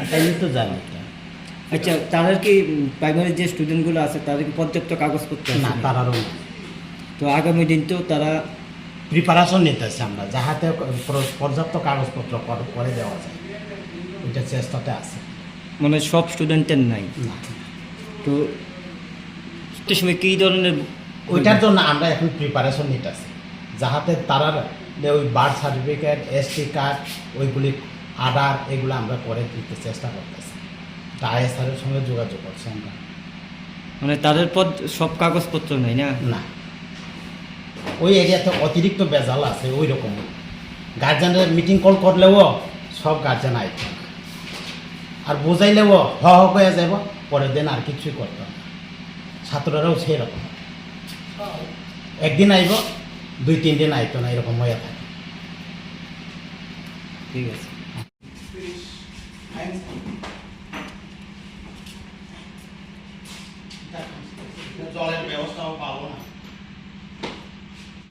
তাইলে তো জানি না। আচ্ছা, তাদের কি প্রাইমারি যে স্টুডেন্টগুলো আছে তাদের কি পর্যাপ্ত কাগজপত্র আছে? না, তারারও না। তো আগামী দিন তো তারা প্রিপারেশন নিতেছে আমরা, যাহাতে পর্যাপ্ত কাগজপত্র করে দেওয়া যায়, ওইটা চেষ্টাতে আছে। মানে সব স্টুডেন্টের নাই। না, তো সে সময় কী ধরনের ওইটার জন্য আমরা এখন প্রিপারেশন নিতেছি, যাহাতে তারা ওই বার্থ সার্টিফিকেট, এসটি কার্ড, ওইগুলি আধার, এগুলো আমরা করে দিতে চেষ্টা করতেছি। তা আইএসআরের সঙ্গে যোগাযোগ করছি আমরা। মানে তাদের পদ সব কাগজপত্র নাই না? না, ওই এরিয়াতে অতিরিক্ত বেজাল আছে, ওই রকম গার্জেনের মিটিং কল করলেও সব গার্জেন আইত না, আর বোঝাইলেও হ হয়ে যাব, পরের দিন আর কিছুই করত না। ছাত্ররাও সেই রকম, একদিন আইব, 2-3 দিন আইতো না, এরকম হয়ে থাকে। ঠিক আছে।